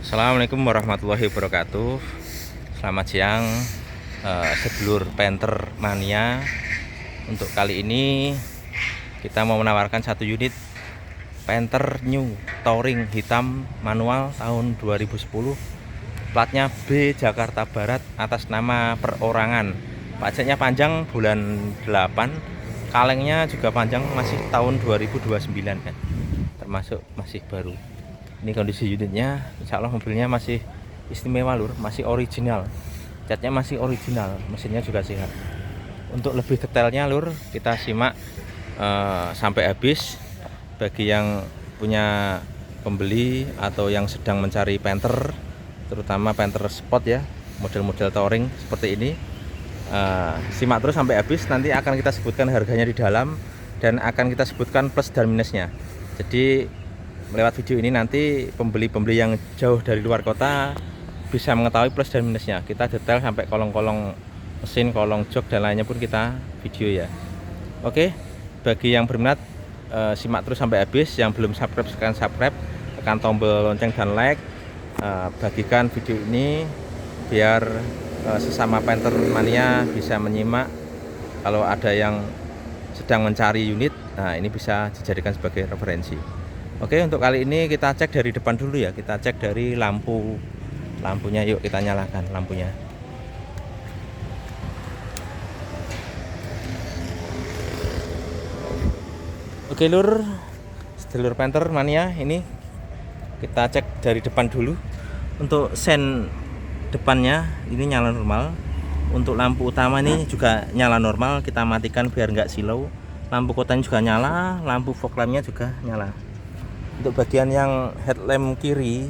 Assalamualaikum warahmatullahi wabarakatuh. Selamat siang, sedulur Panther Mania. Untuk kali ini kita mau menawarkan satu unit Panther New Touring hitam manual tahun 2010. Platnya B Jakarta Barat atas nama perorangan. Pajaknya panjang bulan 8. Kalengnya juga panjang, masih tahun 2029 kan. Termasuk masih baru. Ini kondisi unitnya, insya Allah mobilnya masih istimewa lur, masih original, catnya masih original, mesinnya juga sehat. Untuk lebih detailnya lur, kita simak sampai habis. Bagi yang punya pembeli atau yang sedang mencari Panther, terutama Panther Sport ya, model-model touring seperti ini, simak terus sampai habis. Nanti akan kita sebutkan harganya di dalam dan akan kita sebutkan plus dan minusnya. Jadi lewat video ini nanti pembeli-pembeli yang jauh dari luar kota bisa mengetahui plus dan minusnya. Kita detail sampai kolong-kolong mesin, kolong jok dan lainnya pun kita video ya. Oke, bagi yang berminat simak terus sampai habis. Yang belum subscribe silahkan subscribe, tekan tombol lonceng dan like. Bagikan video ini biar sesama Panther Mania bisa menyimak. Kalau ada yang sedang mencari unit, nah ini bisa dijadikan sebagai referensi. Oke, untuk kali ini kita cek dari depan dulu ya. Kita cek dari lampunya. Yuk kita nyalakan lampunya. Oke lur, sedulur Panther Mania, ini kita cek dari depan dulu. Untuk sen depannya ini nyala normal. Untuk lampu utama ini juga nyala normal. Kita matikan biar nggak silau. Lampu kotanya juga nyala, lampu fog lampnya juga nyala. Untuk bagian yang headlamp kiri,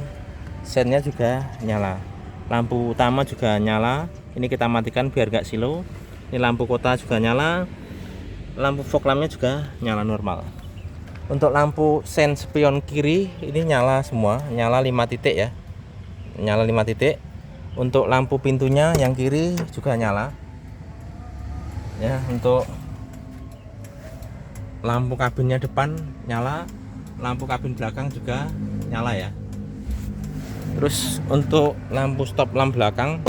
sennya juga nyala. Lampu utama juga nyala. Ini kita matikan biar gak silau. Ini lampu kota juga nyala. Lampu fog lampnya juga nyala normal. Untuk lampu sen spion kiri ini nyala semua, nyala 5 titik ya. Nyala 5 titik. Untuk lampu pintunya yang kiri juga nyala. Ya, untuk lampu kabinnya depan nyala. Lampu kabin belakang juga nyala ya. Terus untuk lampu stop lamp belakang,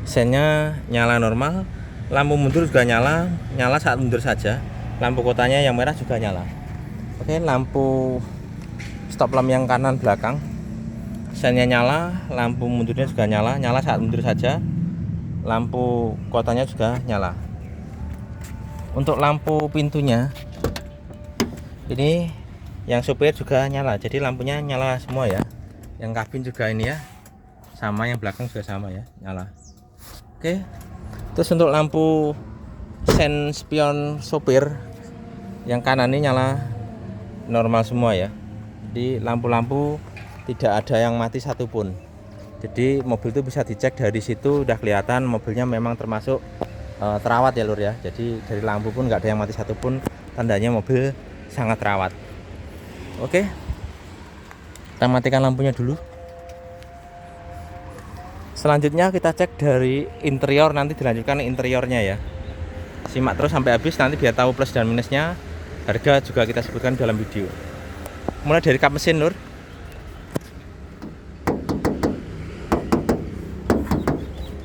sennya nyala normal. Lampu mundur juga nyala saat mundur saja. Lampu kotanya yang merah juga nyala. Oke, lampu stop lamp yang kanan belakang, sennya nyala. Lampu mundurnya juga nyala saat mundur saja. Lampu kotanya juga nyala. Untuk lampu pintunya ini yang supir juga nyala, jadi lampunya nyala semua ya. Yang kabin juga ini ya, sama, yang belakang juga sama ya, nyala. Oke, terus untuk lampu sen spion sopir yang kanan ini nyala normal semua ya. Jadi lampu-lampu tidak ada yang mati satupun. Jadi mobil itu bisa dicek dari situ, udah kelihatan mobilnya memang termasuk terawat ya lur ya. Jadi dari lampu pun nggak ada yang mati satupun, tandanya mobil sangat terawat. Oke, kita matikan lampunya dulu. Selanjutnya kita cek dari interior, nanti dilanjutkan interiornya ya. Simak terus sampai habis nanti biar tahu plus dan minusnya. Harga juga kita sebutkan dalam video. Mulai dari kap mesin lur.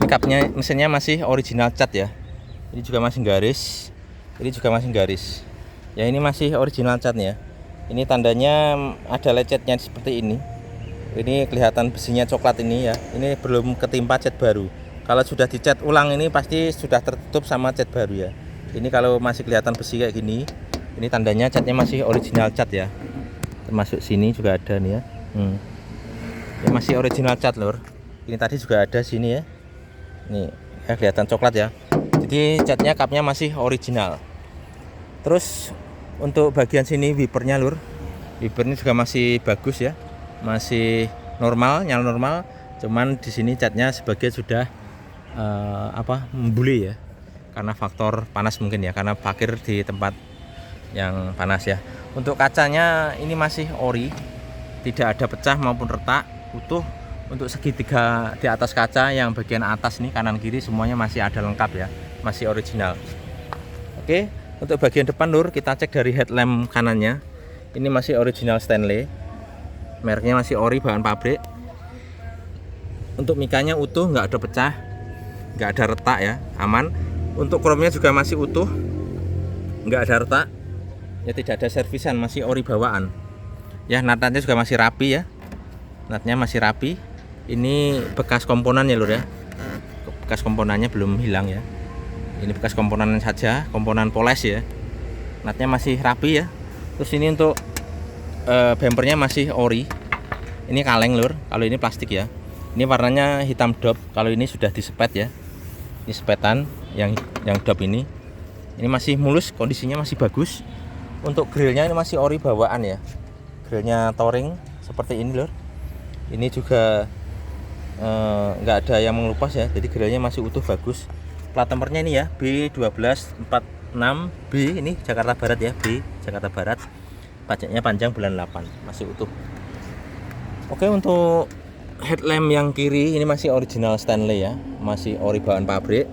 Ini kapnya, mesinnya masih original cat ya. Ini juga masih garis. Ini juga masih garis. Ya, ini masih original catnya. Ini tandanya ada lecetnya seperti ini. Ini kelihatan besinya coklat ini ya. Ini belum ketimpa cat baru. Kalau sudah dicat ulang ini pasti sudah tertutup sama cat baru ya. Ini kalau masih kelihatan besi kayak gini, ini tandanya catnya masih original cat ya. Termasuk sini juga ada nih ya. Ini masih original cat lur. Ini tadi juga ada sini ya. Nih ya, kelihatan coklat ya. Jadi catnya kapnya masih original. Terus untuk bagian sini wipernya lur, wipernya juga masih bagus ya, masih normal, nyala normal. Cuman di sini catnya sebagai sudah membuli ya, karena faktor panas mungkin ya, karena parkir di tempat yang panas ya. Untuk kacanya ini masih ori, tidak ada pecah maupun retak, utuh. Untuk segitiga di atas kaca yang bagian atas nih kanan kiri semuanya masih ada lengkap ya, masih original. Oke. Untuk bagian depan lur, kita cek dari headlamp kanannya. Ini masih original Stanley. Mereknya masih ori, bahan pabrik. Untuk mikanya utuh, nggak ada pecah, nggak ada retak ya, aman. Untuk kromnya juga masih utuh, nggak ada retak ya, tidak ada servisan, masih ori bawaan ya. Natnya juga masih rapi ya, natnya masih rapi. Ini bekas komponennya lur ya, bekas komponennya belum hilang ya. Ini bekas komponen saja, komponen poles ya. Natnya masih rapi ya. Terus ini untuk bumpernya masih ori. Ini kaleng lur, kalau ini plastik ya. Ini warnanya hitam dop, kalau ini sudah disepet ya. Ini sepetan yang dop ini. Ini masih mulus, kondisinya masih bagus. Untuk grillnya ini masih ori bawaan ya. Grillnya touring seperti ini lur. Ini juga nggak ada yang mengelupas ya, jadi grillnya masih utuh bagus. Plat nomornya ini ya, B1246B, ini Jakarta Barat ya, B Jakarta Barat. Pajaknya panjang bulan 8, masih utuh. Oke, untuk headlamp yang kiri ini masih original Stanley ya, masih ori bawaan pabrik.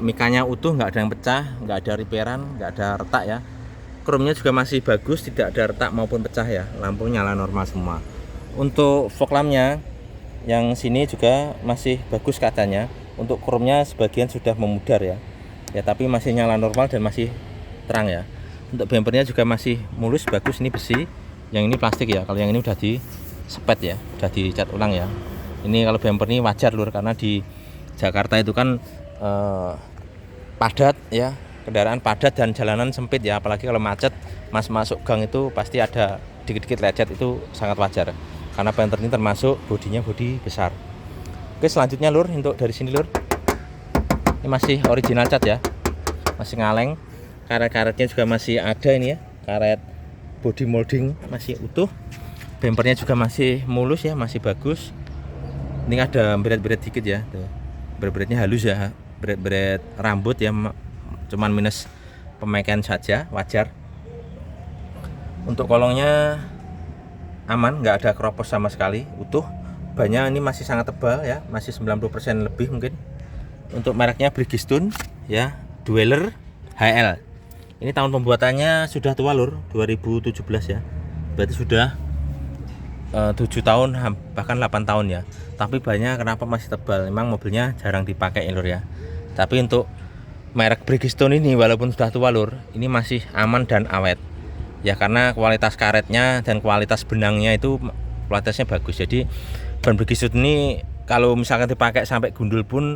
Mikanya utuh, nggak ada yang pecah, nggak ada repairan, nggak ada retak ya. Chrome-nya juga masih bagus, tidak ada retak maupun pecah ya. Lampu nyala normal semua. Untuk fog lamp-nya yang sini juga masih bagus keadaannya. Untuk chrome-nya sebagian sudah memudar ya. Ya, tapi masih nyala normal dan masih terang ya. Untuk bumpernya juga masih mulus, bagus. Ini besi, yang ini plastik ya. Kalau yang ini udah disepet ya, udah dicat ulang ya. Ini kalau bumper ini wajar lur, karena di Jakarta itu kan padat ya, kendaraan padat dan jalanan sempit ya. Apalagi kalau macet, masuk gang itu pasti ada dikit-dikit lecet, itu sangat wajar. Karena Panther ini termasuk bodinya bodi besar. Oke, selanjutnya lur, untuk dari sini lur, ini masih original cat ya, masih ngaleng. Karet-karetnya juga masih ada ini ya, karet body molding masih utuh. Bumpernya juga masih mulus ya, masih bagus. Ini ada beret-beret dikit ya, beret-beretnya halus ya, beret-beret rambut ya, cuman minus pemakaian saja, wajar. Untuk kolongnya aman, nggak ada keropos sama sekali, utuh. Bannya ini masih sangat tebal ya, masih 90% lebih mungkin. Untuk mereknya Bridgestone ya, Dweller HL. Ini tahun pembuatannya sudah tua lur, 2017 ya. Berarti sudah 7 tahun bahkan 8 tahun ya. Tapi bannya kenapa masih tebal? Memang mobilnya jarang dipakai lur ya. Tapi untuk merek Bridgestone ini walaupun sudah tua lur, ini masih aman dan awet. Ya, karena kualitas karetnya dan kualitas benangnya itu kualitasnya bagus. Jadi ban Bridgestone ini kalau misalkan dipakai sampai gundul pun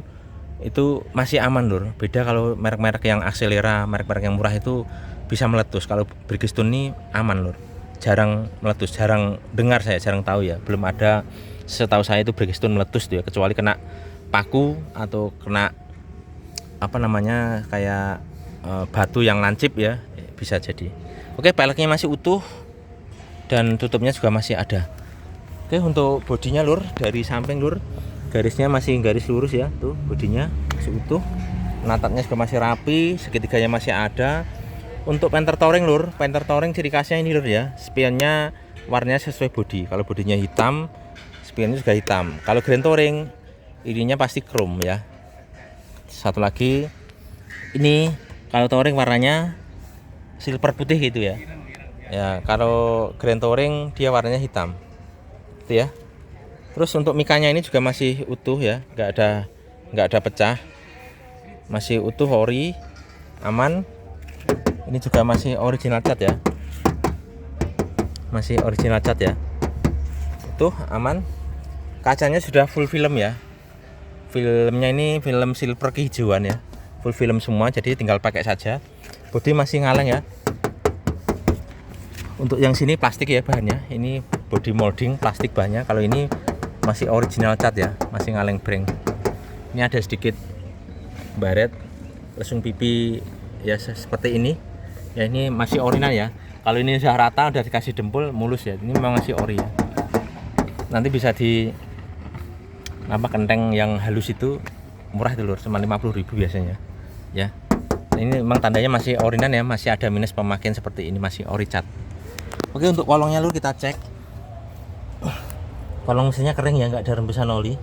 itu masih aman lur. Beda kalau merek-merek yang Axelera, merek-merek yang murah itu bisa meletus. Kalau Bridgestone ini aman lur, jarang meletus, jarang dengar saya, jarang tahu ya. Belum ada, setahu saya itu Bridgestone meletus tuh ya, kecuali kena paku atau kena apa namanya kayak batu yang lancip ya, bisa jadi. Oke, peleknya masih utuh dan tutupnya juga masih ada. Oke, untuk bodinya lur, dari samping lur, garisnya masih garis lurus ya, tuh bodinya masih utuh. Natapnya juga masih rapi, segitiganya masih ada. Untuk Panther Touring lur, Panther Touring ciri khasnya ini lur ya, spionnya warnanya sesuai bodi. Kalau bodinya hitam, spionnya juga hitam. Kalau Grand Touring, ininya pasti chrome ya. Satu lagi, ini kalau Touring warnanya silver putih gitu ya. Ya, kalau Grand Touring dia warnanya hitam. Itu ya. Terus untuk mikanya ini juga masih utuh ya, nggak ada pecah, masih utuh, ori, aman. Ini juga masih original cat ya, masih original cat ya, utuh, aman. Kacanya sudah full film ya, filmnya ini film silver kehijauan ya, full film semua, jadi tinggal pakai saja. Bodi masih ngaleng ya. Untuk yang sini plastik ya bahannya, ini body molding plastik bahannya. Kalau ini masih original cat ya, masih ngaleng breng. Ini ada sedikit baret, lesung pipi ya seperti ini ya, ini masih original ya. Kalau ini sudah rata, udah dikasih dempul, mulus ya, ini memang masih ori ya. Nanti bisa di apa, kenteng yang halus itu murah itu lur, cuma 50.000 biasanya ya. Ini memang tandanya masih original ya, masih ada minus pemakaian seperti ini, masih ori cat. Oke, untuk kolongnya lur kita cek. Kolong mesinnya kering ya, nggak ada rembesan oli,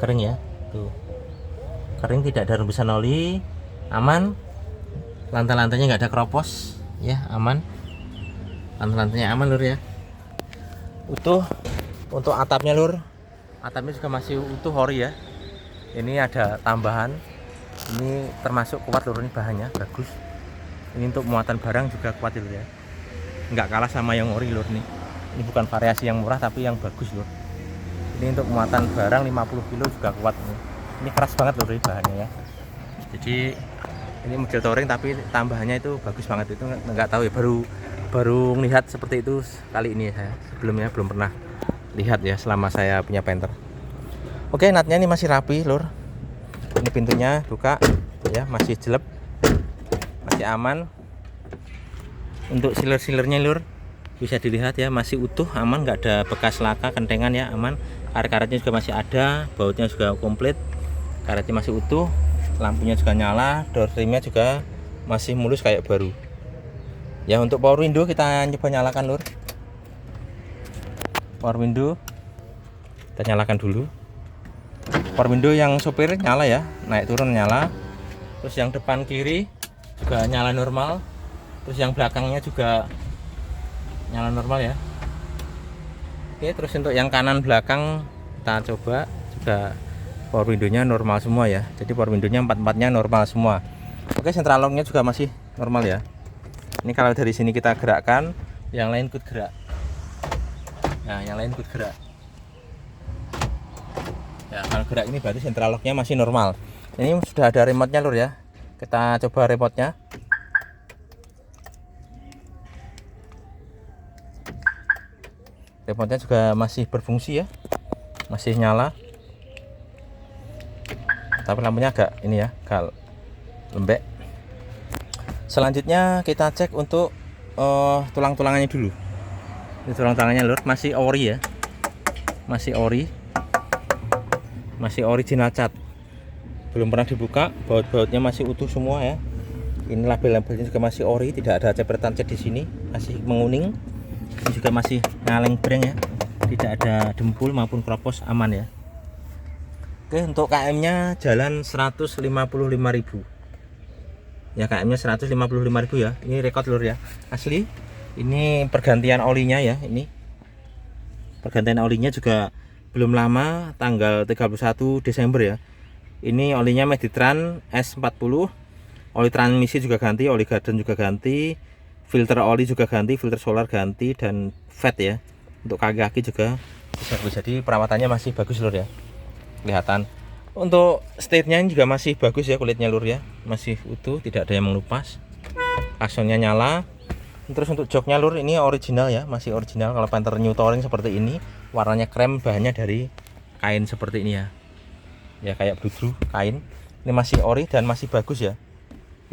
kering ya, tuh kering, tidak ada rembesan oli, aman. Lantai-lantainya nggak ada keropos ya, aman. Lantai-lantainya aman lur ya. utuh. Untuk atapnya lur, atapnya juga masih utuh ori ya. Ini ada tambahan, ini termasuk kuat lur, ini bahannya bagus. Ini untuk muatan barang juga kuat lur ya, nggak kalah sama yang ori lur nih. Ini bukan variasi yang murah tapi yang bagus lur. Ini untuk muatan barang 50 kilo juga kuat ini. Ini keras banget lur ini bahannya ya. Jadi ini model touring tapi tambahannya itu bagus banget. Itu nggak tahu ya, baru melihat seperti itu kali ini saya. Sebelumnya belum pernah lihat ya selama saya punya Panther. Oke, natnya ini masih rapi lur. Ini pintunya buka ya, masih jelek, masih aman. Untuk sealer-sealernya lur bisa dilihat ya, masih utuh, aman, nggak ada bekas laka, kentengan ya, aman. Karet-karetnya juga masih ada, bautnya juga komplit, karetnya masih utuh, lampunya juga nyala, door trimnya juga masih mulus kayak baru. Ya, untuk power window kita coba nyalakan lur. Power window kita nyalakan dulu. Power window yang sopir nyala ya, naik turun nyala. Terus yang depan kiri juga nyala normal. Terus yang belakangnya juga nyala normal ya. Oke, terus untuk yang kanan belakang kita coba juga power window-nya normal semua ya. Jadi power window-nya empat-empatnya normal semua. Oke, central lock-nya juga masih normal ya. Ini kalau dari sini kita gerakkan, yang lain ikut gerak. Nah, yang lain ikut gerak. Ya, kalau gerak ini berarti central lock-nya masih normal. Ini sudah ada remote-nya lur ya. Kita coba remote-nya. Remote-nya juga masih berfungsi ya. Masih nyala. Tapi lampunya agak ini ya, agak lembek. Selanjutnya kita cek untuk tulang-tulangannya dulu. Ini tulang tangannya lur, masih ori ya, masih ori, masih original cat, belum pernah dibuka. Baut-bautnya masih utuh semua ya. Ini label-labelnya juga masih ori, tidak ada cepretan cat di sini, masih menguning. Ini juga masih ngaleng breng ya, tidak ada dempul maupun kropos, aman ya. Oke, untuk KM-nya jalan 155.000 ya, KM-nya 155.000 ya. Ini rekod lur ya, asli. Ini pergantian olinya ya, ini pergantian olinya juga belum lama, tanggal 31 Desember ya. Ini olinya Meditran S40, oli transmisi juga ganti, oli garden juga ganti, filter oli juga ganti, filter solar ganti, dan fat ya. Untuk kaki-kaki juga bagus, jadi perawatannya masih bagus lur ya, kelihatan. Untuk state-nya juga masih bagus ya, kulitnya lur ya, masih utuh, tidak ada yang mengelupas. Klaksonnya nyala. Terus untuk joknya lur, ini original ya, masih original. Kalau Panther New Touring seperti ini, warnanya krem, bahannya dari kain seperti ini ya. Ya kayak bludru kain. Ini masih ori dan masih bagus ya.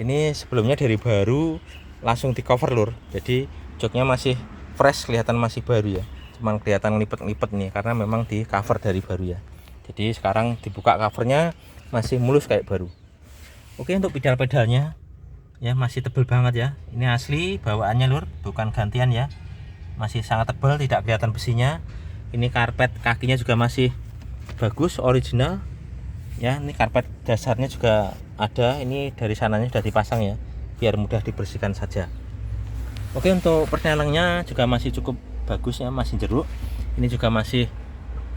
Ini sebelumnya dari baru langsung di cover lur. Jadi joknya masih fresh, kelihatan masih baru ya. Cuman kelihatan lipet-lipet nih karena memang di cover dari baru ya. Jadi sekarang dibuka covernya masih mulus kayak baru. Oke, untuk pedal-pedalnya ya masih tebal banget ya. Ini asli bawaannya lur, bukan gantian ya. Masih sangat tebal, tidak kelihatan besinya. Ini karpet kakinya juga masih bagus, original ya. Ini karpet dasarnya juga ada, ini dari sananya sudah dipasang ya, biar mudah dibersihkan saja. Oke, untuk persnelengnya juga masih cukup bagus ya, masih jeruk. Ini juga masih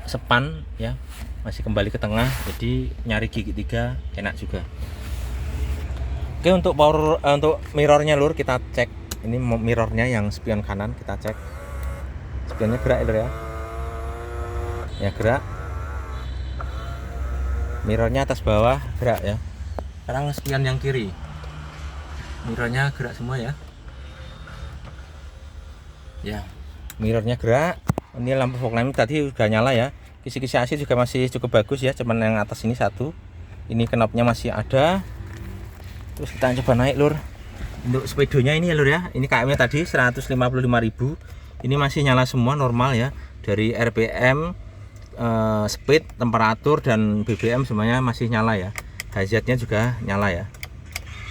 sepan ya, masih kembali ke tengah, jadi nyari gigi 3 enak juga. Oke, untuk power untuk mirrornya lur kita cek. Ini mirrornya yang spion kanan kita cek. Spionnya gerak lur ya. Ya gerak. Mirrornya atas bawah gerak ya. Sekarang spion yang kiri. Mirrornya gerak semua ya. Ya, mirrornya gerak. Ini lampu fog lamp tadi udah nyala ya. Kisi-kisi AC juga masih cukup bagus ya. Cuman yang atas ini satu. Ini knopnya masih ada. Terus kita coba naik lur. Untuk sepedonya ini ya lur ya, ini KM nya tadi 155.000. Ini masih nyala semua normal ya. Dari RPM, speed, temperatur, dan BBM semuanya masih nyala ya. Hazardnya juga nyala ya.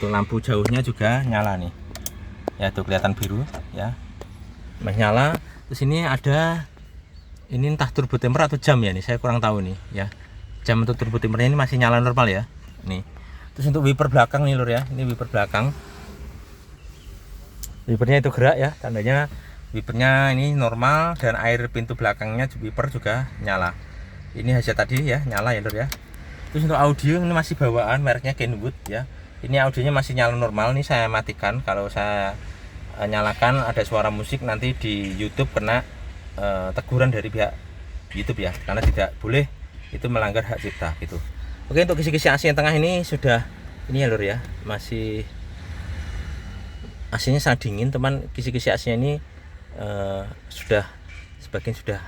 Untuk lampu jauhnya juga nyala nih ya, tuh kelihatan biru ya, masih nyala. Terus ini ada, ini entah turbo temper atau jam ya, nih saya kurang tahu nih ya. Jam untuk turbo tempernya ini masih nyala normal ya nih. Terus untuk wiper belakang nih lur ya, ini wiper belakang, wipernya itu gerak ya, tandanya wipernya ini normal, dan air pintu belakangnya wiper juga nyala. Ini hasil tadi ya, nyala ya lur ya. Terus untuk audio ini masih bawaan, mereknya Kenwood ya. Ini audionya masih nyala normal. Nih saya matikan, kalau saya nyalakan ada suara musik, nanti di YouTube kena teguran dari pihak YouTube ya, karena tidak boleh, itu melanggar hak cipta gitu. Oke, untuk kisi-kisi AC yang tengah ini sudah ini ya lur ya, masih AC-nya sangat dingin teman. Kisi-kisi AC-nya ini sudah sebagian sudah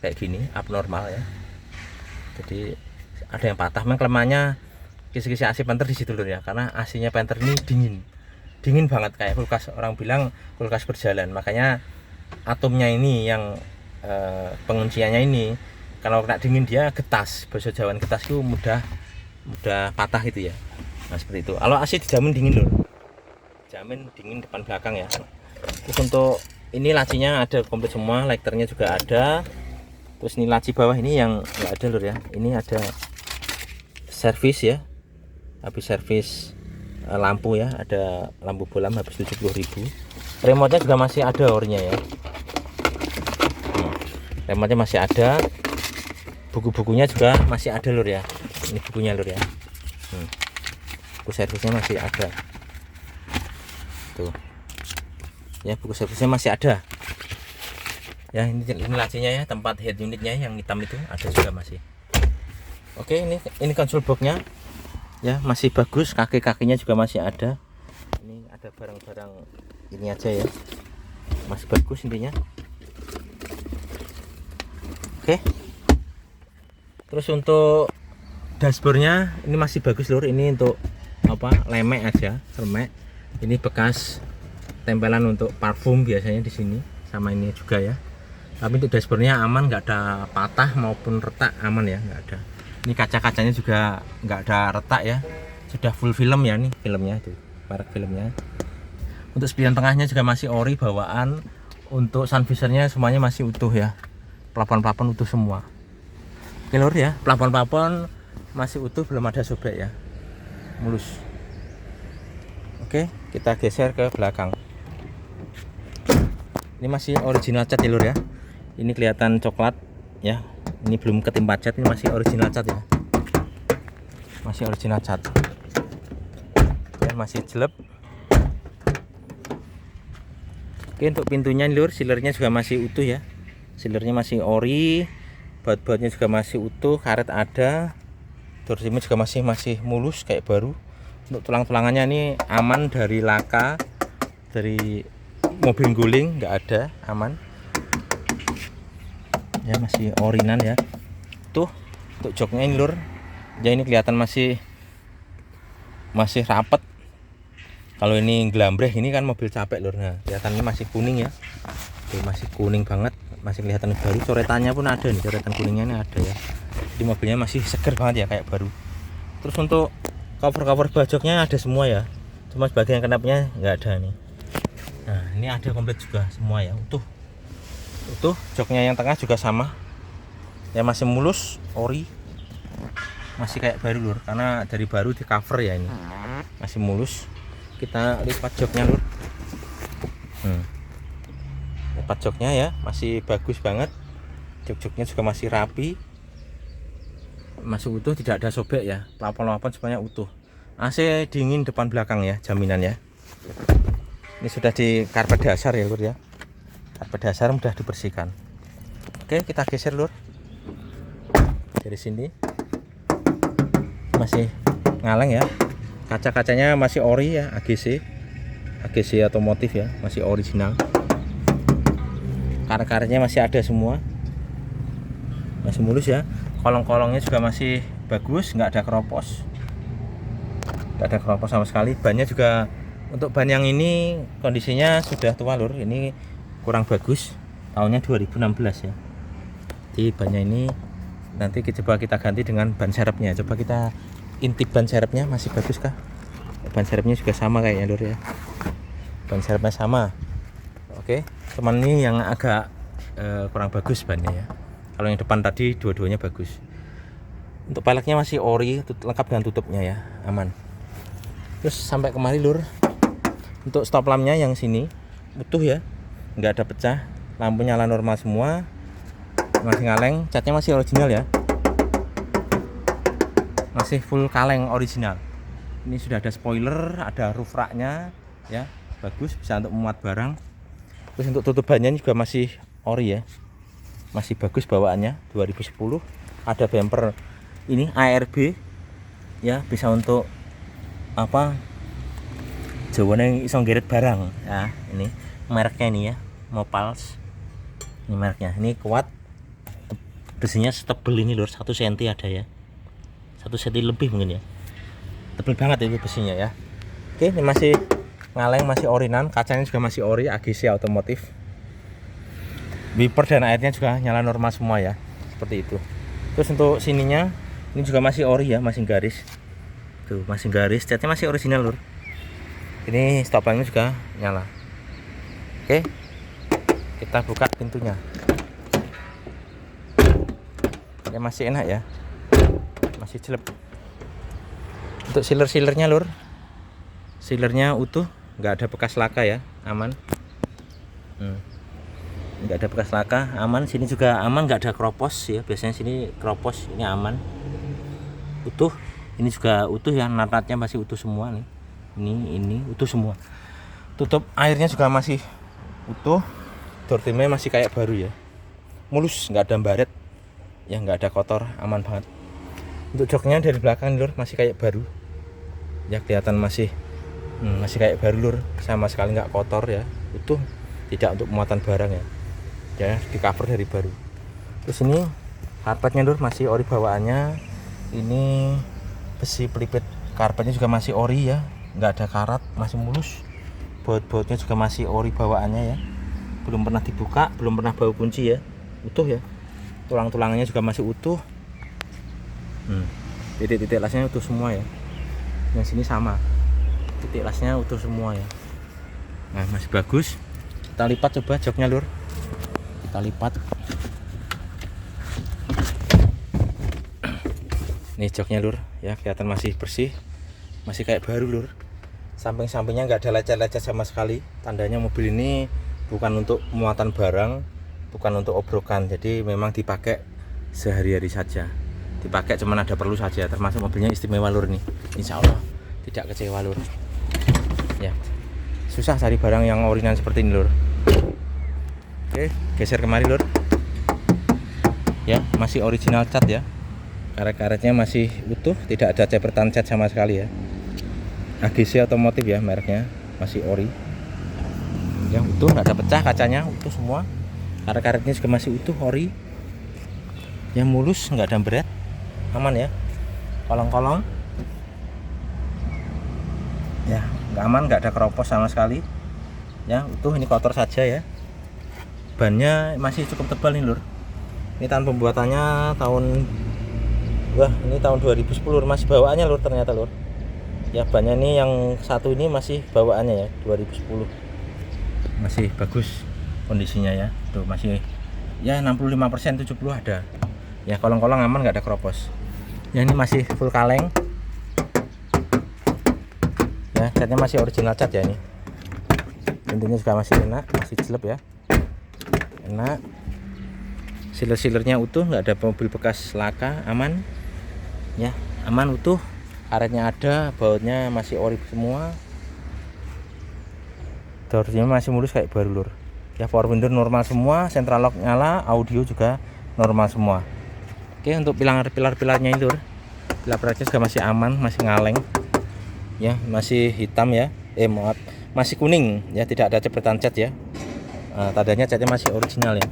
kayak gini, abnormal ya. Jadi ada yang patah. Memang kelemahannya kisi-kisi AC Panther di situ lur ya, karena AC-nya Panther ini dingin banget, kayak kulkas. Orang bilang kulkas berjalan. Makanya atomnya ini yang pengunciannya ini, kalau kena dingin dia getas. Bahasa Jawa getas itu mudah patah gitu ya. Nah seperti itu. Kalau AC dijamin dingin lur, jamin dingin depan belakang ya. Terus untuk ini lacinya ada komplit semua, lighternya juga ada. Terus ini laci bawah ini yang nggak ada lur ya. Ini ada servis ya, habis servis lampu ya, ada lampu bolam habis 70.000. Remote-nya juga masih ada orinya ya. Remote-nya masih ada. Buku-bukunya juga masih ada lur ya. Ini bukunya lur ya. Buku servisnya masih ada. Tuh. Ya, buku servisnya masih ada. Ya, ini lacinya ya, tempat head unitnya yang hitam itu ada juga masih. Oke, ini konsol boxnya ya, masih bagus, kaki-kakinya juga masih ada. Ini ada barang-barang ini aja ya, masih bagus intinya. Oke, terus untuk dashboardnya ini masih bagus lur. Ini untuk apa, lemek aja, lemek. Ini bekas tempelan untuk parfum biasanya di sini, sama ini juga ya. Tapi untuk dashboardnya aman, nggak ada patah maupun retak, aman ya, nggak ada. Ini kaca-kacanya juga nggak ada retak ya, sudah full film ya. Nih filmnya tuh, merek filmnya. Untuk spion tengahnya juga masih ori bawaan. Untuk sun visornya semuanya masih utuh ya, plafon-plafon utuh semua. Oke lur ya, plafon-plafon masih utuh, belum ada sobek ya, mulus. Oke, kita geser ke belakang. Ini masih original cat ya lur ya. Ini kelihatan coklat ya, ini belum ketimpa cat, ini masih original cat ya, masih original cat ya, masih jelek. Oke, untuk pintunya lur, sealernya juga masih utuh ya, sealernya masih ori, baut-bautnya juga masih utuh, karet ada, door trimnya juga masih mulus kayak baru. Untuk tulang-tulangannya ini aman dari laka, dari mobil guling, nggak ada, aman ya, masih orinan ya. Tuh untuk joknya ini lur ya, ini kelihatan masih rapet. Kalau ini gelambreh, ini kan mobil capek lur. Nah kelihatannya masih kuning ya. Tuh, masih kuning banget, masih kelihatan baru. Coretannya pun ada nih, coretan kuningnya ini ada ya. Jadi mobilnya masih seger banget ya, kayak baru. Terus untuk cover bajoknya ada semua ya, cuma sebagian kenapnya nggak ada nih. Nah ini ada komplit juga semua ya, utuh. Joknya yang tengah juga sama ya, masih mulus, ori, masih kayak baru lur, karena dari baru di cover ya. Ini masih mulus. Kita lipat joknya lur. Lipat joknya ya, masih bagus banget. Jok-joknya juga masih rapi, masih utuh, tidak ada sobek ya. Plafon semuanya utuh. AC dingin depan belakang ya, jaminan ya. Ini sudah di karpet dasar ya lur ya, karpet dasar mudah dibersihkan. Oke, kita geser lur. Dari sini masih ngaleng ya, kaca-kacanya masih ori ya, AGC otomotif ya, masih original. Karet-karetnya masih ada semua, masih mulus ya. Kolong-kolongnya juga masih bagus, nggak ada keropos, sama sekali. Bannya juga, untuk ban yang ini kondisinya sudah tua lur, ini kurang bagus, tahunnya 2016 ya. Jadi bannya ini nanti coba kita ganti dengan ban serepnya. Coba kita intip ban serepnya, masih bagus kah? Ban serepnya juga sama kayaknya lur ya, ban serepnya sama. Oke, cuman ini yang agak kurang bagus bannya ya. Kalau yang depan tadi dua-duanya bagus. Untuk peleknya masih ori, lengkap dengan tutupnya ya, aman. Terus sampai kemari lur. Untuk stop lampnya yang sini utuh ya, nggak ada pecah, lampu nyala normal semua, masih kaleng, catnya masih original ya, masih full kaleng original. Ini sudah ada spoiler, ada roof racknya ya, bagus, bisa untuk memuat barang. Terus untuk tutup bannya juga masih ori ya, masih bagus bawaannya 2010. Ada bumper ini ARB ya, bisa untuk apa, jawabannya iso ngeret barang ya. Ini mereknya ini ya, Mopals ini mereknya, ini kuat, besinya setebel ini lur, 1 cm ada ya, 1 cm lebih mungkin ya, tebel banget itu besinya ya. Oke, ini masih ngaleng, masih orinan, kacanya juga masih ori, AGC otomotif. Wiper dan airnya juga nyala normal semua ya, seperti itu. Terus untuk sininya ini juga masih ori ya, masih garis tuh, masih garis, catnya masih original lur. Ini stop lampnya juga nyala. Oke, kita buka pintunya ya, masih enak ya, masih jelek. Untuk sealernya lur, sealernya utuh, nggak ada bekas laka ya, aman. Nggak ada bekas laka, aman. Sini juga aman, nggak ada kropos ya, biasanya sini kropos, ini aman, utuh. Ini juga utuh ya, natnya masih utuh semua nih, ini utuh semua. Tutup airnya juga masih utuh, door trimnya masih kayak baru ya, mulus, nggak ada baret ya, nggak ada kotor, aman banget. Untuk joknya dari belakang lur masih kayak baru ya, kelihatan masih kayak baru lur, sama sekali nggak kotor ya, utuh, tidak untuk muatan barang ya, di cover dari baru. Terus ini karpetnya lur masih ori bawaannya, ini besi pelipit karpetnya juga masih ori ya, nggak ada karat, masih mulus. Baut-bautnya juga masih ori bawaannya ya, belum pernah dibuka, belum pernah bau kunci ya, utuh ya. Tulang-tulangnya juga masih utuh. Titik-titik lasnya utuh semua ya, yang sini sama, titik lasnya utuh semua ya. Nah, masih bagus. Kita lipat coba joknya lur, kita lipat. Nih joknya lur ya, kelihatan masih bersih, masih kayak baru lur. Samping-sampingnya nggak ada lecet-lecet sama sekali, tandanya mobil ini bukan untuk muatan barang, bukan untuk obrokan, jadi memang dipakai sehari-hari saja, dipakai cuman ada perlu saja. Termasuk mobilnya istimewa lur nih, insya Allah tidak kecewa lur ya. Susah cari barang yang original seperti ini lur. Oke, geser kemari lur ya, masih original cat ya, karet-karetnya masih utuh, tidak ada cepretan cat sama sekali ya. AGC otomotif ya mereknya, masih ori ya, utuh, nggak ada pecah, kacanya utuh semua, karet-karetnya juga masih utuh, ori yang mulus, nggak ada beret, aman ya. Kolong-kolong ya nggak aman, nggak ada keropos sama sekali ya, utuh. Ini kotor saja ya. Bannya masih cukup tebal nih lur. Ini tahun pembuatannya ini tahun 2010 lur, masih bawaannya lur ternyata lur ya. Bannya ini yang satu ini masih bawaannya ya, 2010, masih bagus kondisinya ya, tuh masih ya 65% 70 ada ya. Kolong-kolong aman, nggak ada keropos ya. Ini masih full kaleng ya, catnya masih original cat ya. Ini pintunya juga masih enak, masih jelek ya, enak. Sealernya utuh, nggak ada mobil bekas laka, aman ya, aman utuh. Karetnya ada, bautnya masih ori semua, doornya masih mulus kayak baru lur ya. Power window normal semua, central lock nyala, audio juga normal semua. Oke, untuk pilar-pilarnya itu lur, pilar-pilarnya juga masih aman, masih ngaleng ya, masih hitam ya, masih kuning ya, tidak ada cepretan cat ya. Tandanya catnya masih original ya,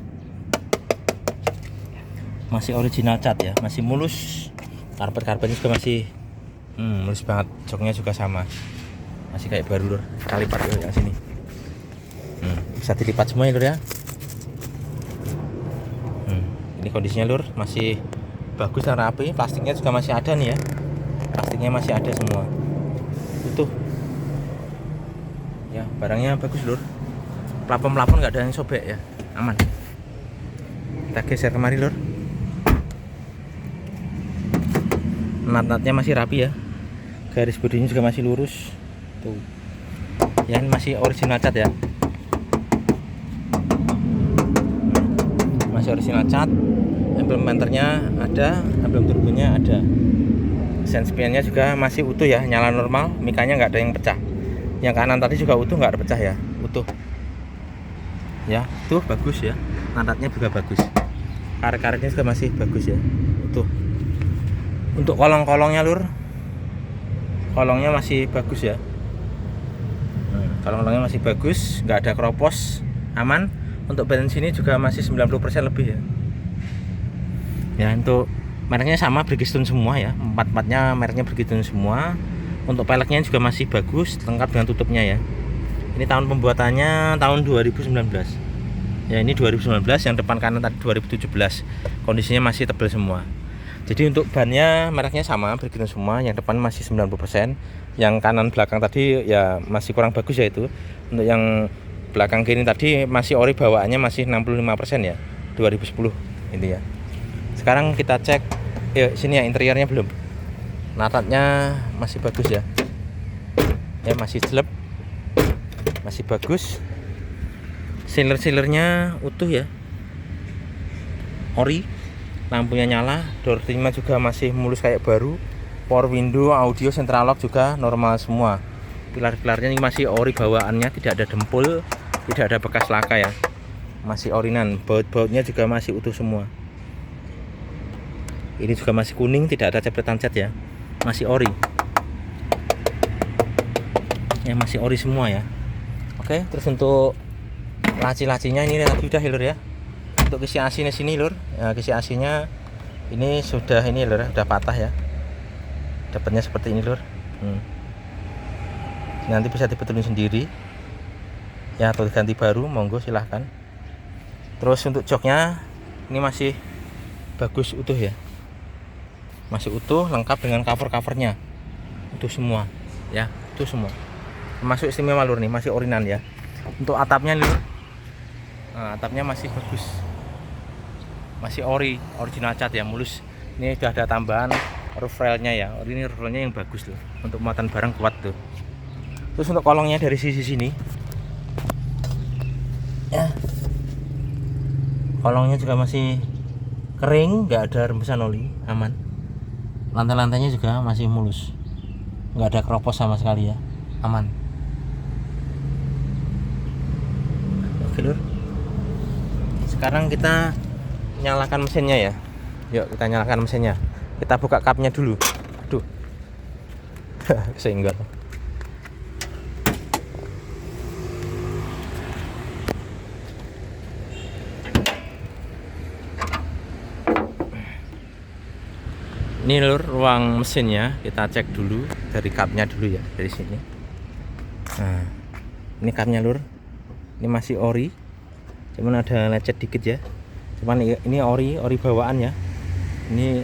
masih original cat ya, masih mulus. Karpetnya juga masih mulus banget. Joknya juga sama, masih kayak baru lur. Kita lipat ya yang sini, bisa dilipat semua ya lur ya. Ini kondisinya lur masih bagus dan rapi. Plastiknya juga masih ada nih ya, plastiknya masih ada semua utuh ya, barangnya bagus lur. Plafon nggak ada yang sobek ya, aman. Kita geser kemari lur, nat-natnya masih rapi ya, garis bodinya juga masih lurus tuh ya. Ini masih original cat ya, masih original cat. Emblem penternya ada, emblem turbonya ada. Senspiannya juga masih utuh ya, nyala normal, mikanya nggak ada yang pecah. Yang kanan tadi juga utuh, nggak ada pecah ya, utuh. Ya, tuh bagus ya. Pantatnya juga bagus. Karet-karetnya juga masih bagus ya, utuh. Untuk kolong-kolongnya lur, kolongnya masih bagus ya. Kolong-kolongnya masih bagus, nggak ada keropos, aman. Untuk balance ini juga masih 90% lebih ya. Ya, untuk mereknya sama Bridgestone semua ya, empat-empatnya mereknya Bridgestone semua. Untuk peleknya juga masih bagus, lengkap dengan tutupnya ya. Ini tahun pembuatannya tahun 2019 ya. Ini 2019, yang depan kanan tadi 2017. Kondisinya masih tebal semua. Jadi untuk bannya mereknya sama Bridgestone semua, yang depan masih 90%, yang kanan belakang tadi ya masih kurang bagus ya itu. Untuk yang belakang kiri tadi masih ori, bawaannya masih 65% ya, 2010 ini ya. Sekarang kita cek sini ya, interiornya belum. Natapnya masih bagus ya. Ya masih jelek. Masih bagus. Sealer-sealernya utuh ya. Ori. Lampunya nyala, door trimnya juga masih mulus kayak baru. Power window, audio, central lock juga normal semua. Pilar-pilarnya ini masih ori bawaannya, tidak ada dempul, tidak ada bekas laka ya. Masih orinan. Baut-bautnya juga masih utuh semua. Ini juga masih kuning, tidak ada cepretan cat ya. Masih ori. Ya masih ori semua ya. Oke, terus untuk laci-lacinya ini lagi udah lur ya. Untuk kisi asinya sini lur. Ya, kisi asinya ini sudah ini lur, udah patah ya. Dapatnya seperti ini lur. Nanti bisa dibetulin sendiri. Ya, atau diganti baru, monggo silahkan. Terus untuk joknya ini masih bagus utuh ya. Masih utuh, lengkap dengan cover-covernya. Utuh semua ya, utuh semua. Termasuk istimewa lur nih, masih orinan ya. Untuk atapnya lur, nah, atapnya masih bagus. Masih original cat ya, mulus. Ini sudah ada tambahan roof railnya ya. Ini roof railnya yang bagus loh. Untuk muatan barang kuat tuh. Terus untuk kolongnya dari sisi sini ya, kolongnya juga masih kering, nggak ada rembesan oli, aman. Lantai-lantainya juga masih mulus, nggak ada keropos sama sekali ya, aman. Oke lur, sekarang kita nyalakan mesinnya ya. Yuk kita nyalakan mesinnya. Kita buka kapnya dulu. Aduh, kesenggol. Ini lur ruang mesinnya, kita cek dulu dari kapnya dulu ya, dari sini. Nah, ini kapnya lur, ini masih ori, cuman ada lecet dikit ya. Cuman ini ori bawaan ya. Ini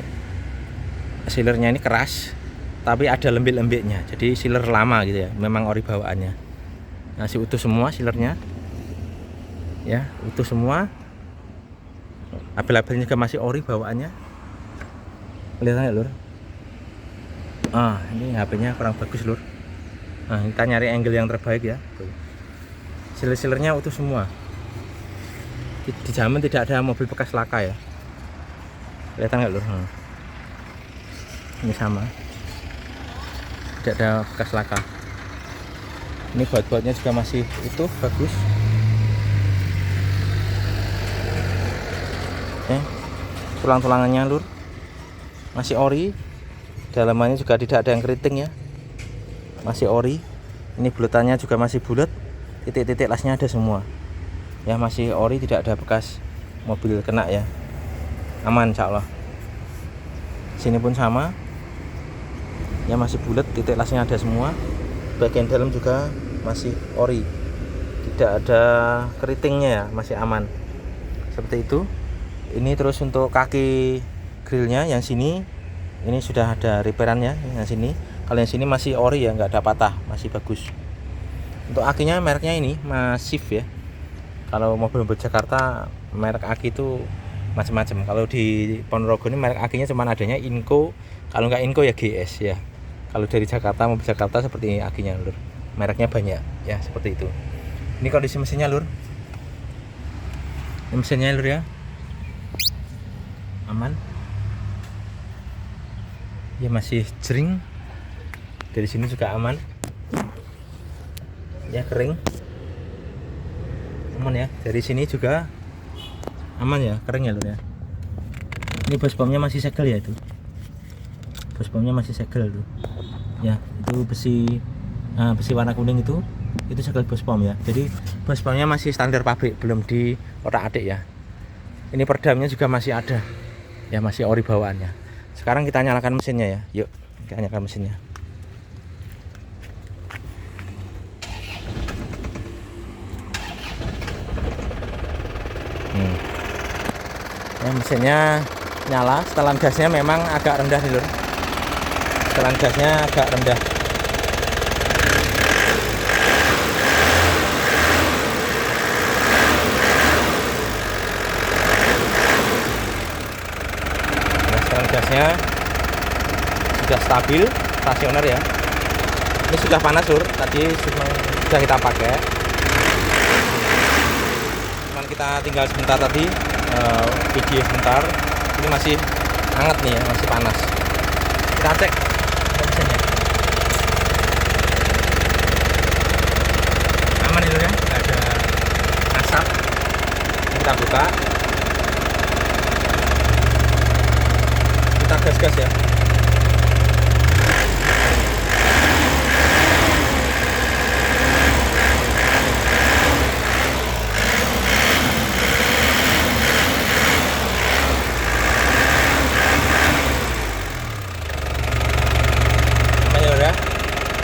sealernya ini keras, tapi ada lembik-lembiknya. Jadi sealer lama gitu ya, memang ori bawaannya. Masih utuh semua sealernya, ya utuh semua. Abel-abelnya juga masih ori bawaannya. Lihat aja lur. Ini HP-nya kurang bagus lur. Nah, kita nyari angle yang terbaik ya. Sealer-sealernya utuh semua. Dijamin tidak ada mobil bekas laka ya. Lihat nggak lur? Ini sama. Tidak ada bekas laka. Ini baut-bautnya juga masih utuh, bagus. Tulang-tulangannya lur masih ori, dalamannya juga tidak ada yang keriting ya, masih ori. Ini bulutannya juga masih bulat, titik-titik lasnya ada semua ya, masih ori, tidak ada bekas mobil kena ya, aman insya Allah. Sini pun sama ya, masih bulat, titik lasnya ada semua. Bagian dalam juga masih ori, tidak ada keritingnya ya, masih aman seperti itu. Ini terus untuk kaki grillnya yang sini ini sudah ada repairannya, yang sini. Kalau yang sini masih ori ya, nggak ada patah, masih bagus. Untuk akinya mereknya ini Masif ya. Kalau mobil-mobil Jakarta merek aki itu macam-macam. Kalau di Ponorogo ini merek akinya cuma adanya Inco, kalau nggak Inco ya GS ya. Kalau dari Jakarta, mobil Jakarta seperti ini akinya lur, mereknya banyak ya, seperti itu. Ini kondisi mesinnya lur, ini mesinnya lur ya. aman ya, masih jering. Dari sini juga aman ya, kering aman ya. Dari sini juga aman ya, kering ya lur ya. Ini bos pomnya masih segel ya, itu bos pomnya masih segel tuh ya. Itu besi warna kuning itu segel bos pom ya. Jadi bos pomnya masih standar pabrik, belum di otak-atik ya. Ini perdamnya juga masih ada ya, masih ori bawaannya. Sekarang kita nyalakan mesinnya ya, yuk kita nyalakan mesinnya. Ya, mesinnya nyala. Setelan gasnya memang agak rendah nih lur, setelan gasnya agak rendah. Nah, setelan gasnya sudah stabil, stasioner ya. Ini sudah panas lur, tadi sudah kita pakai, cuman kita tinggal sebentar tadi, video sebentar. Ini masih hangat nih ya, masih panas. Kita cek mesinnya. Aman itu ya, nggak ada asap. Kita buka, kita gas-gas ya.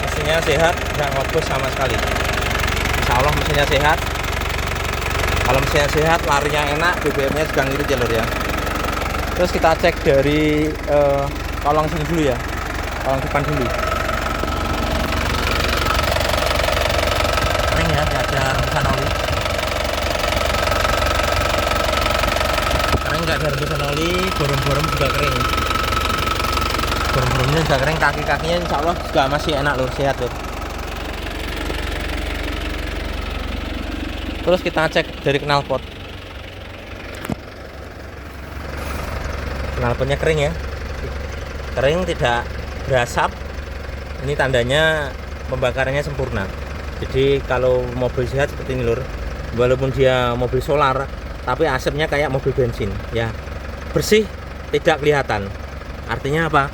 Mesinnya sehat, nggak ngobos sama sekali. Insya Allah mesinnya sehat. Kalau mesinnya sehat, larinya enak, BBM-nya juga ngirit ya lur ya. Terus kita cek dari kolong sini dulu ya, kolong depan dulu. Kering ya, nggak ada rembesan oli. Kering, nggak ada rembesan oli, borom-borom juga kering. Borom-boromnya juga kering, kaki-kakinya insya Allah juga masih enak lur, sehat lur. Terus kita cek dari knalpot. Knalpotnya kering ya, kering, tidak berasap. Ini tandanya pembakarannya sempurna. Jadi kalau mobil sehat seperti ini lur, walaupun dia mobil solar tapi asapnya kayak mobil bensin ya, bersih, tidak kelihatan. Artinya apa?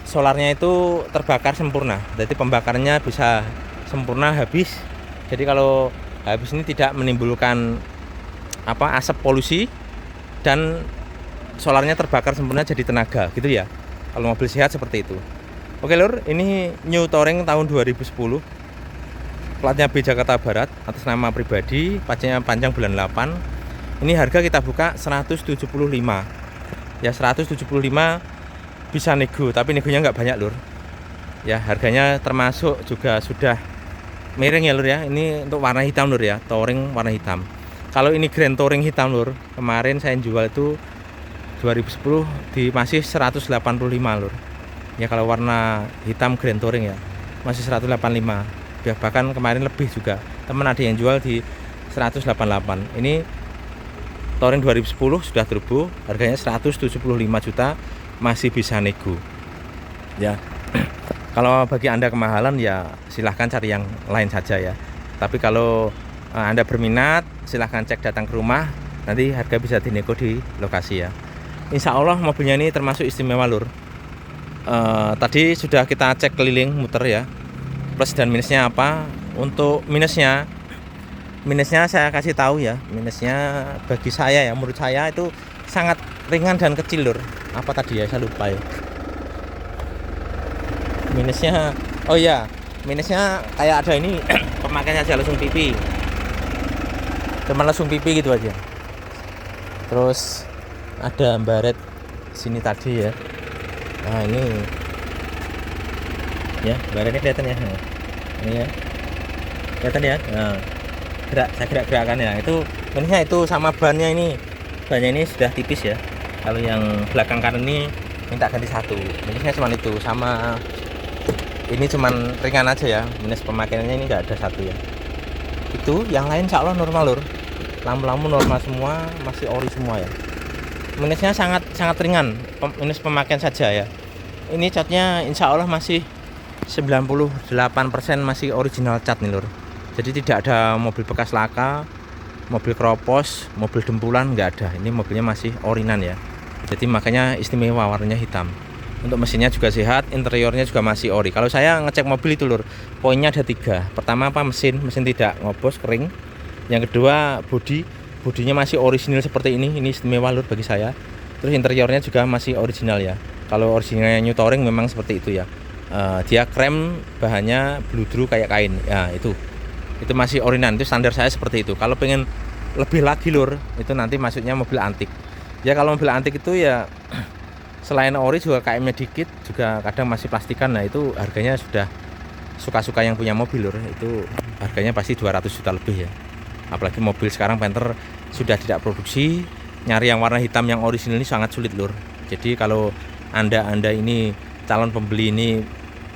Solarnya itu terbakar sempurna, jadi pembakarannya bisa sempurna habis. Jadi kalau habis ini tidak menimbulkan asap polusi, dan solarnya terbakar sempurna jadi tenaga gitu ya. Kalau mobil sehat seperti itu. Oke lur, ini New Touring tahun 2010, platnya B Jakarta Barat, atas nama pribadi, pajaknya panjang bulan 8. Ini harga kita buka 175 ya, 175. Bisa nego, tapi negonya nggak banyak lur ya. Harganya termasuk juga sudah miring ya lur ya. Ini untuk warna hitam lur ya, touring warna hitam. Kalau ini Grand Touring hitam lur, kemarin saya jual itu 2010 di masih 185 lur ya. Kalau warna hitam Grand Touring ya masih 185 ya, bahkan kemarin lebih juga. Teman ada yang jual di 188. Ini Touring 2010 sudah turbo, harganya 175 juta, masih bisa nego ya. Kalau bagi Anda kemahalan ya silahkan cari yang lain saja ya. Tapi kalau Anda berminat, silahkan cek datang ke rumah, nanti harga bisa dinego di lokasi ya. Insya Allah mobilnya ini termasuk istimewa lur. Tadi sudah kita cek keliling muter ya, plus dan minusnya apa. Untuk minusnya saya kasih tahu ya. Minusnya bagi saya ya, menurut saya itu sangat ringan dan kecil lur. Apa tadi ya, saya lupa ya minusnya. Oh ya, minusnya kayak ada ini pemakaiannya aja langsung pipi, cuma langsung pipi gitu aja. Terus ada baret sini tadi ya. Nah ini ya, baretnya kelihatan ya, ini ya kelihatan ya. Nah, saya gerak-gerakan ya, itu minusnya itu. Sama bannya ini sudah tipis ya. Kalau yang belakang kanan ini minta ganti satu, minusnya cuma itu. Sama ini cuman ringan aja ya, minus pemakaiannya ini nggak ada satu ya. Itu yang lain insya Allah normal lur, lampu-lampu normal semua, masih ori semua ya. minusnya sangat ringan, minus pemakaian saja ya. Ini catnya insya Allah masih 98% masih original cat nih lur. Jadi tidak ada mobil bekas laka, mobil keropos, mobil dempulan, nggak ada. Ini mobilnya masih orinan ya. Jadi makanya istimewa warnanya hitam. Untuk mesinnya juga sehat, interiornya juga masih ori. Kalau saya ngecek mobil itu lur, poinnya ada 3. Pertama apa, mesin tidak ngobos kering. Yang kedua bodinya masih original seperti ini istimewa lur bagi saya. Terus interiornya juga masih original ya. Kalau originalnya New Touring memang seperti itu ya. Dia krem, bahannya bludru kayak kain. Ya itu masih orinan, itu standar saya seperti itu. Kalau pengen lebih lagi lur, itu nanti maksudnya mobil antik. Ya kalau mobil antik itu ya selain ori juga KM-nya dikit, juga kadang masih plastikan. Nah itu harganya sudah suka-suka yang punya mobil lur. Itu harganya pasti 200 juta lebih ya. Apalagi mobil sekarang Panther sudah tidak produksi, nyari yang warna hitam yang orisinil ini sangat sulit lur. Jadi kalau anda ini calon pembeli ini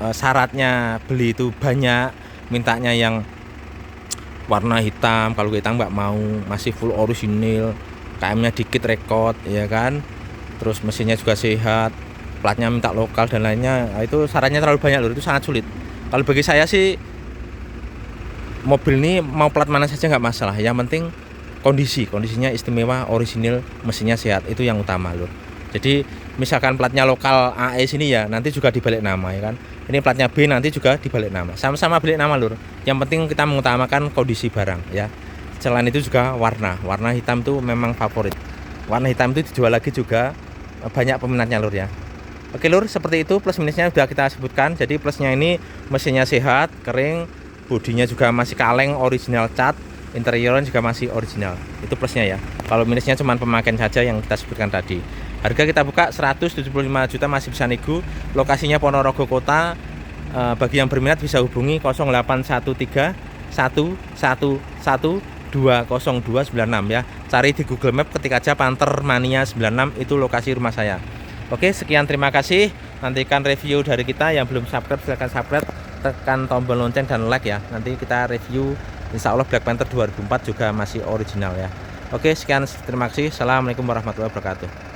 syaratnya beli itu banyak, mintanya yang warna hitam, kalau hitam nggak mau, masih full orisinil, KM-nya dikit rekod ya kan, terus mesinnya juga sehat, platnya minta lokal dan lainnya, itu syaratnya terlalu banyak lur, itu sangat sulit. Kalau bagi saya sih mobil ini mau plat mana saja nggak masalah, yang penting kondisinya istimewa, orisinil, mesinnya sehat, itu yang utama lur. Jadi misalkan platnya lokal AE sini ya nanti juga dibalik nama ya kan, ini platnya B nanti juga dibalik nama, sama-sama balik nama lur. Yang penting kita mengutamakan kondisi barang ya. Selain itu juga warna hitam itu memang favorit. Warna hitam itu dijual lagi juga banyak peminatnya lur ya. Oke lur, seperti itu plus minusnya sudah kita sebutkan. Jadi plusnya ini mesinnya sehat, kering, bodinya juga masih kaleng, original cat, interiornya juga masih original. Itu plusnya ya. Kalau minusnya cuma pemakaian saja yang kita sebutkan tadi. Harga kita buka 175 juta, masih bisa nego. Lokasinya Ponorogo Kota. Bagi yang berminat bisa hubungi 0813 111 20296 ya. Cari di Google Map, ketik aja Panther Mania 96, itu lokasi rumah saya. Oke, sekian, terima kasih. Nantikan review dari kita. Yang belum subscribe silahkan subscribe, tekan tombol lonceng dan like ya. Nanti kita review insya Allah Black Panther 2004 juga masih original ya. Oke, sekian, terima kasih. Assalamualaikum warahmatullahi wabarakatuh.